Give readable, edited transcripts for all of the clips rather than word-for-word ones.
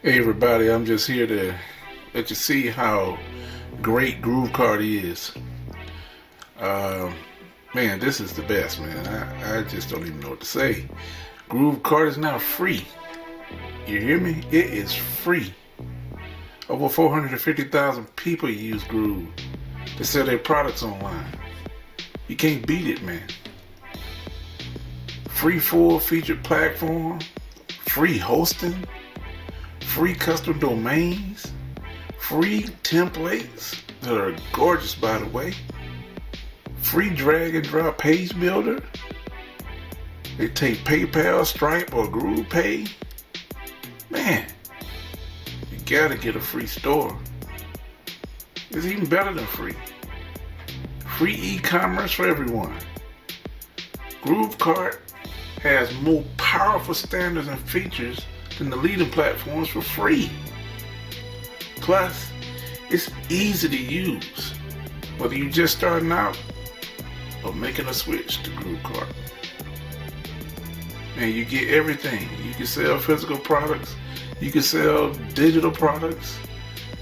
Hey everybody, I'm just here to let you see how great Groove Card is. Um, Man, this is the best, man. I just don't even know what to say. Groove Card is now free. You hear me? It is free. Over 450,000 people use Groove to sell their products online. You can't beat it, man. Free full featured platform, free hosting, free custom domains, free templates that are gorgeous, by the way, free drag and drop page builder. They take PayPal, Stripe, or GroovePay. Man, you gotta get a free store. It's even better than free. Free e-commerce for everyone. GrooveCart has more powerful standards and features than the leading platforms for free. Plus, it's easy to use, whether you're just starting out or making a switch to GrooveCart. And you get everything. You can sell physical products, you can sell digital products.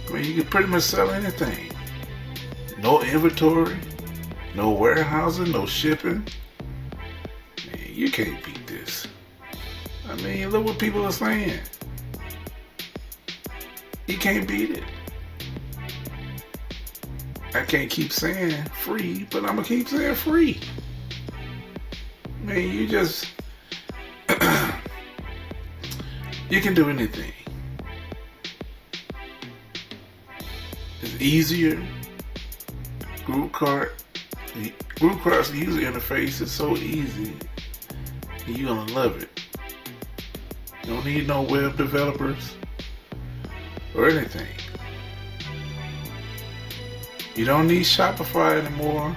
I mean, you can pretty much sell anything. No inventory, no warehousing, no shipping. Man, you can't beat this. I mean, look what people are saying. You can't beat it. I can't keep saying free, but I'm gonna keep saying free. Man, you just you can do anything. It's easier. GrooveCart's user interface is so easy, and you're gonna love it. You don't need no web developers or anything. You don't need Shopify anymore.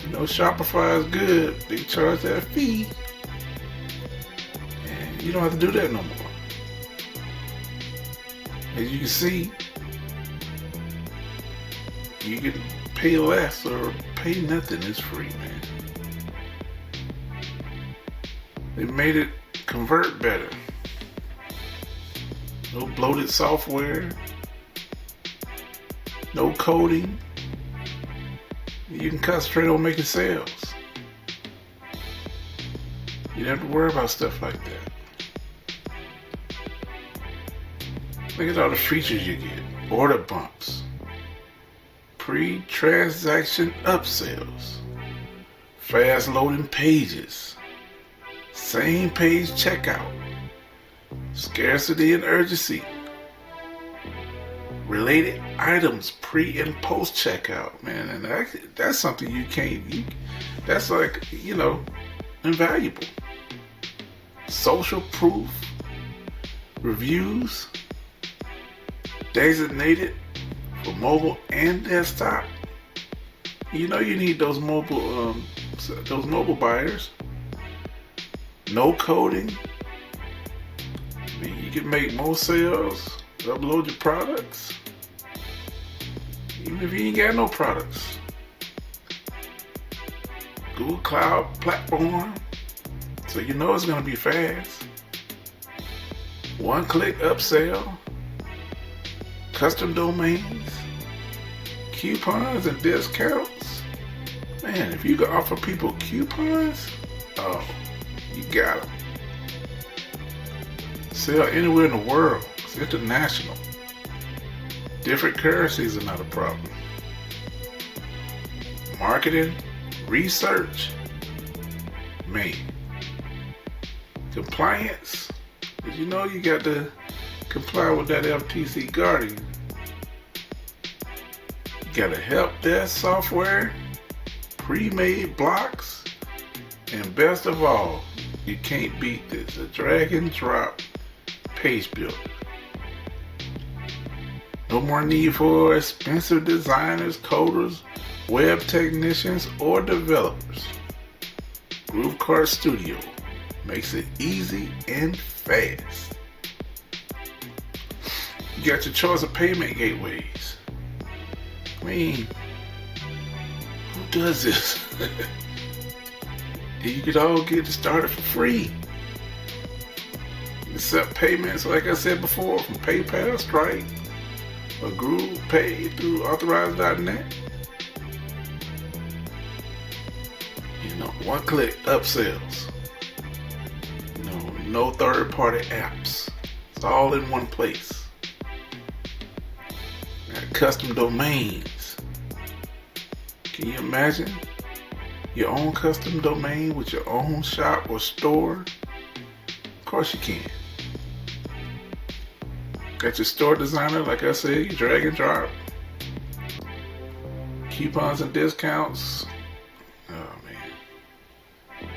You know, Shopify is good. They charge that fee. And you don't have to do that no more. As you can see, you can pay less or pay nothing. It's free, man. They made it convert better. No bloated software. No coding. You can concentrate on making sales. You don't have to worry about stuff like that. Look at all the features you get. Order bumps. Pre-transaction upsells. Fast loading pages. Same page checkout. Scarcity and urgency. Related items pre and post checkout, man, and that's something you can't. That's like, invaluable. Social proof, reviews, designated for mobile and desktop. You know you need those mobile buyers. No coding. I mean, you can make more sales. Upload your products, even if you ain't got no products. Google Cloud platform, so you know it's gonna be fast. One-click upsell, custom domains, coupons and discounts. Man, if you can offer people coupons, oh, you got them. Sell anywhere in the world. It's international. Different currencies are not a problem. Marketing, research, man. Compliance, because you know you got to comply with that FTC Guardian. You got a help desk software, pre-made blocks, and best of all, you can't beat this, a drag and drop page builder. No more need for expensive designers, coders, web technicians, or developers. GrooveCart Studio makes it easy and fast. You got your choice of payment gateways. I mean, who does this? And you could all get started for free. accept payments, like I said before, from PayPal, Stripe, or Groove, pay through Authorize.net. You know, one-click upsells. You know, no third-party apps. It's all in one place. Got custom domains. Can you imagine your own custom domain with your own shop or store? Of course you can. Got your store designer, like I said, you drag and drop. Coupons and discounts. Oh man.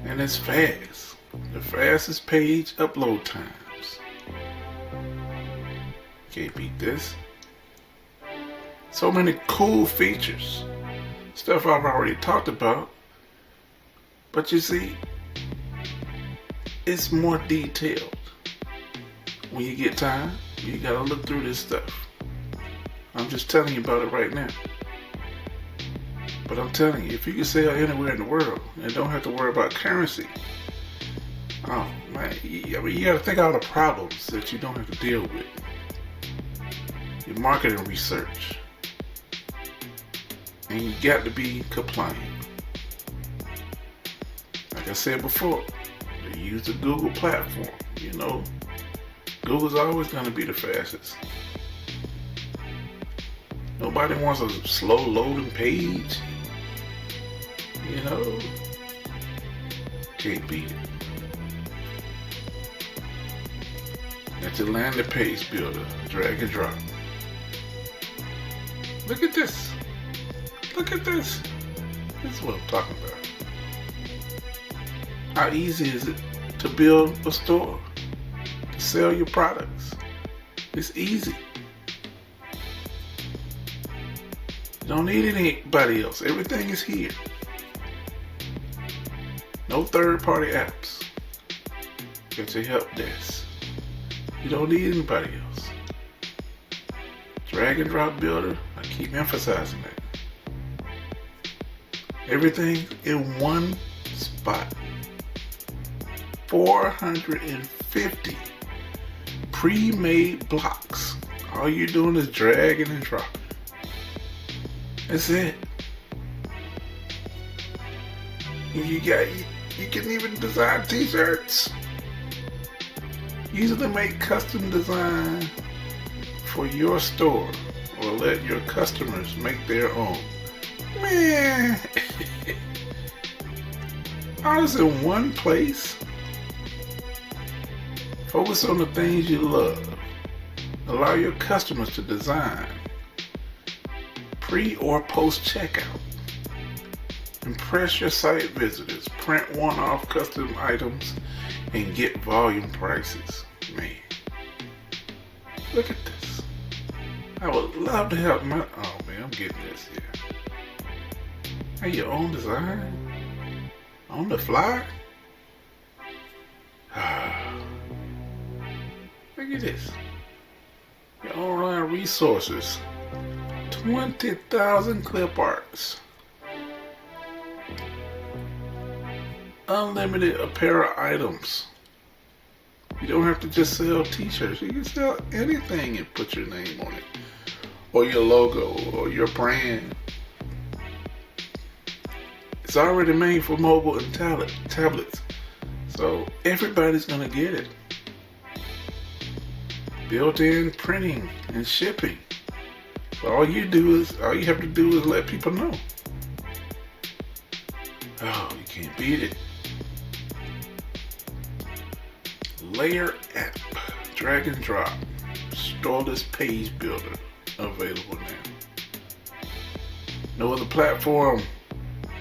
And it's fast. The fastest page upload times. Can't beat this. So many cool features. Stuff I've already talked about. But you see, it's more detailed. When you get time, you gotta look through this stuff. I'm just telling you about it right now. But I'm telling you, if you can sell anywhere in the world and don't have to worry about currency, oh man, you gotta think out the problems that you don't have to deal with. Your marketing research. And you got to be compliant. Like I said before, you use the Google platform. You know, Google's always going to be the fastest. Nobody wants a slow loading page. You know, can't beat it. Got your landing page builder, drag and drop. Look at this. Look at this. This is what I'm talking about. How easy is it to build a store? To sell your products? It's easy. You don't need anybody else. Everything is here. No third-party apps. Got your help desk. You don't need anybody else. Drag and drop builder. I keep emphasizing that. Everything in one spot. 450 pre-made blocks. All you're doing is dragging and dropping. That's it. You can even design t-shirts. Easily make custom design for your store or let your customers make their own. Man, all this in one place. Focus on the things you love. Allow your customers to design pre or post checkout. Impress your site visitors. Print one-off custom items and get volume prices. Man, look at this. I would love to help my. Oh man, I'm getting this here. Have your own design? On the fly? Look at this. Your online resources. 20,000 clip arts. Unlimited apparel items. You don't have to just sell t-shirts. You can sell anything and put your name on it. Or your logo or your brand. It's already made for mobile and tablets. So everybody's gonna get it. Built-in printing and shipping. So all you have to do is let people know. Oh, you can't beat it. Layer app, drag and drop, storeless page builder, available now. No other platform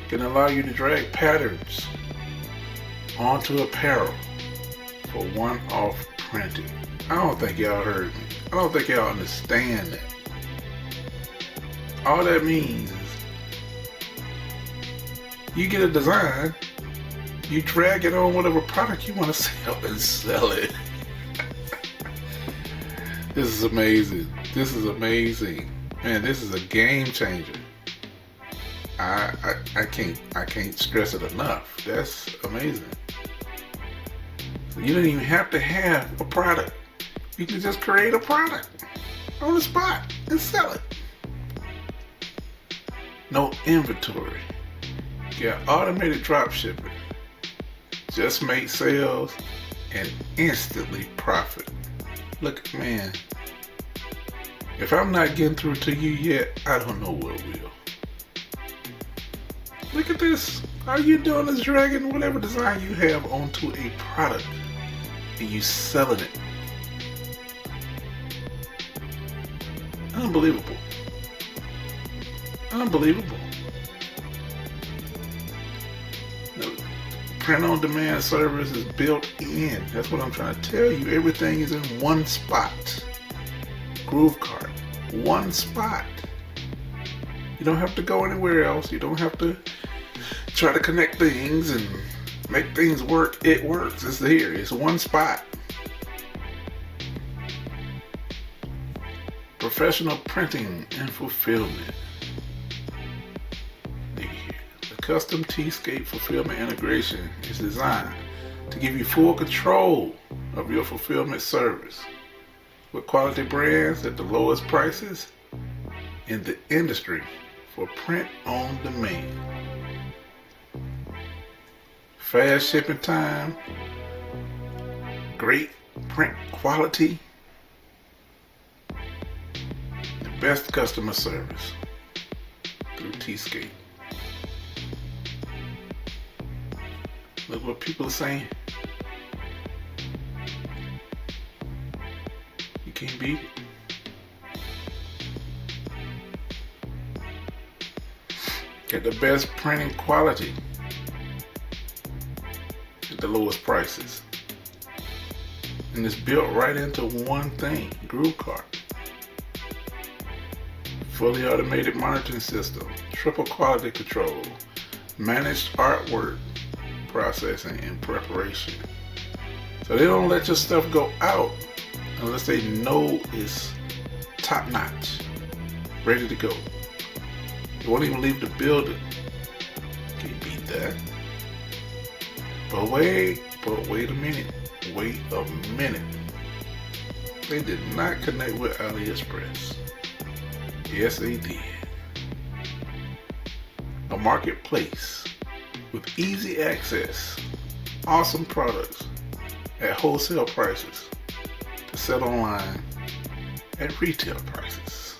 can allow you to drag patterns onto apparel for one-off printing. I don't think y'all heard me. I don't think y'all understand that. All that means is you get a design, you drag it on whatever product you want to sell and sell it. This is amazing. This is amazing. Man, this is a game changer. I can't stress it enough. That's amazing. You don't even have to have a product. You can just create a product on the spot and sell it. No inventory. Got automated drop shipping. Just make sales and instantly profit. Look, man, if I'm not getting through to you yet, I don't know what will. Look at this. All you doing is dragging whatever design you have onto a product and you selling it. Unbelievable. Unbelievable. The print-on-demand service is built in. That's what I'm trying to tell you. Everything is in one spot. Groove Cart, one spot. You don't have to go anywhere else. You don't have to try to connect things and make things work. It works. It's here. It's one spot. Professional printing and fulfillment. The custom T-scape fulfillment integration is designed to give you full control of your fulfillment service with quality brands at the lowest prices in the industry for print on demand. Fast shipping time, great print quality, the best customer service through T-scape. Look what people are saying. You can't beat it. Get the best printing quality at the lowest prices. And it's built right into one thing, Groove Cart. Fully automated monitoring system, triple quality control, managed artwork processing and preparation. So they don't let your stuff go out unless they know it's top notch, ready to go. They won't even leave the building. Can't beat that. But wait a minute. Wait a minute. They did not connect with AliExpress. Yes, they did. A marketplace with easy access, awesome products at wholesale prices to sell online at retail prices.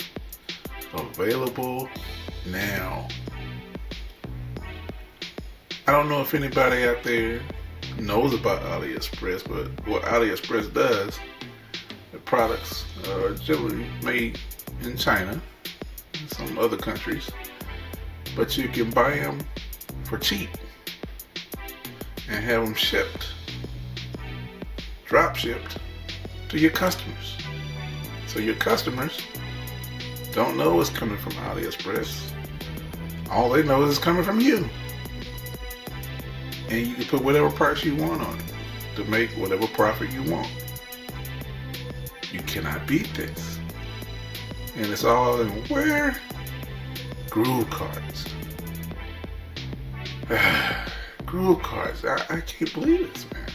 Available now. I don't know if anybody out there knows about AliExpress, but what AliExpress does, the products are generally made in China and some other countries, but you can buy them for cheap and have them shipped, drop shipped to your customers. So your customers don't know it's coming from AliExpress. All they know is it's coming from you. And you can put whatever price you want on it to make whatever profit you want. You cannot beat this. And it's all in where? Groove Carts. Groove Carts. I can't believe this, man.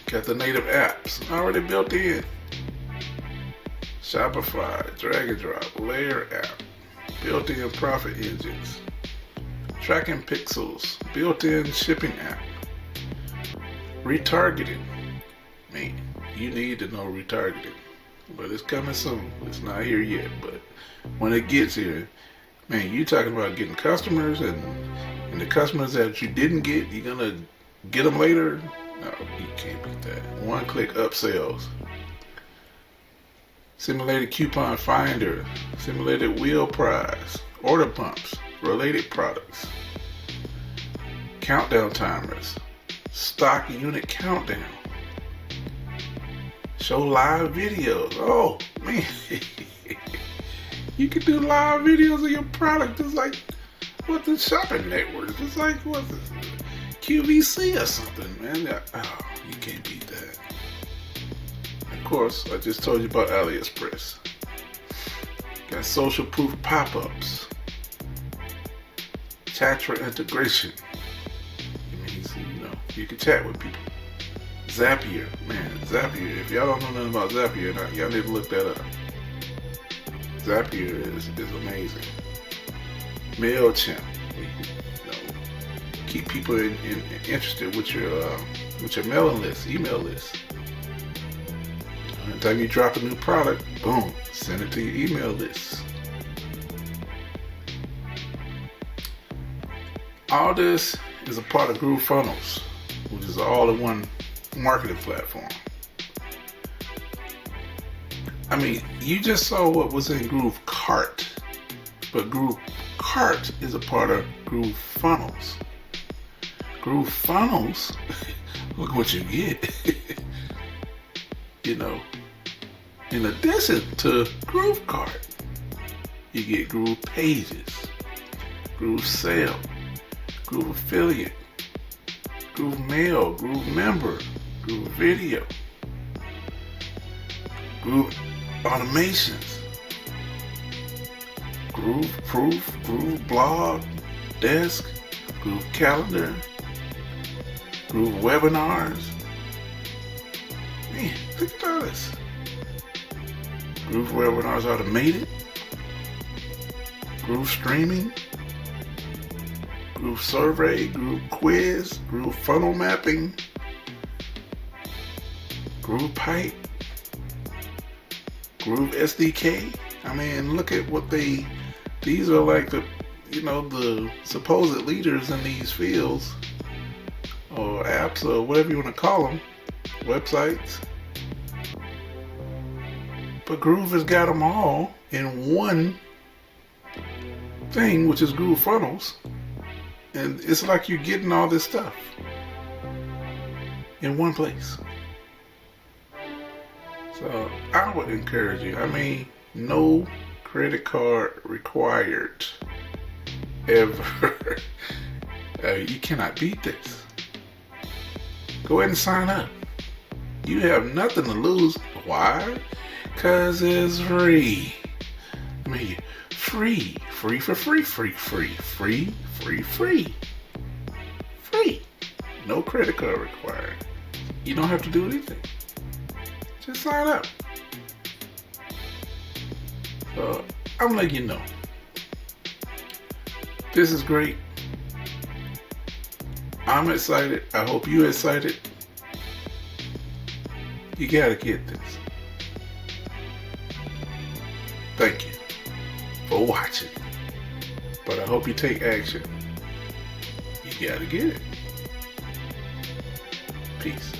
Got the native apps already built in. Shopify, drag and drop, layer app, built-in profit engines, tracking pixels, built-in shipping app, retargeting. Man, you need to know retargeting, but it's coming soon. It's not here yet, but when it gets here, man, you talking about getting customers, and the customers that you didn't get, you're gonna get them later. No, you can't beat that. One-click upsells. Simulated coupon finder, simulated wheel prize, order pumps, related products, countdown timers, stock unit countdown, show live videos. Oh man, you can do live videos of your product just like what the shopping networks, just like what the QVC or something, man. Oh, you can't beat that. Of course, I just told you about AliExpress. Got social proof pop-ups, Chatra integration. I You can chat with people. Zapier, man, Zapier. If y'all don't know nothing about Zapier, y'all need to look that up. Zapier is amazing. MailChimp, keep people interested with your mailing list, email list. Anytime you drop a new product, boom, send it to your email list. All this is a part of GrooveFunnels, which is an all-in-one marketing platform. I mean, you just saw what was in GrooveCart, but GrooveCart is a part of GrooveFunnels. GrooveFunnels, look what you get. In addition to GrooveCart, you get Groove Pages, Groove Sale, Groove Affiliate, Groove Mail, Groove Member, Groove Video, Groove Automations, Groove Proof, Groove Blog, Desk, Groove Calendar, Groove Webinars. Man, look at all this. Groove Webinars Automated, Groove Streaming, Groove Survey, Groove Quiz, Groove Funnel Mapping, Groove Pipe, Groove SDK. I mean, look at what these are like the supposed leaders in these fields or apps or whatever you want to call them, websites. But Groove has got them all in one thing, which is GrooveFunnels. And it's like you're getting all this stuff in one place. So I would encourage you. I mean, no credit card required ever. You cannot beat this. Go ahead and sign up. You have nothing to lose. Why? Because it's free. I mean, free for free, free. No credit card required. You don't have to do anything. Just sign up. So I'm letting you know. This is great. I'm excited. I hope you're excited. You gotta get this. Thank you for watching. But I hope you take action. You gotta get it. Peace.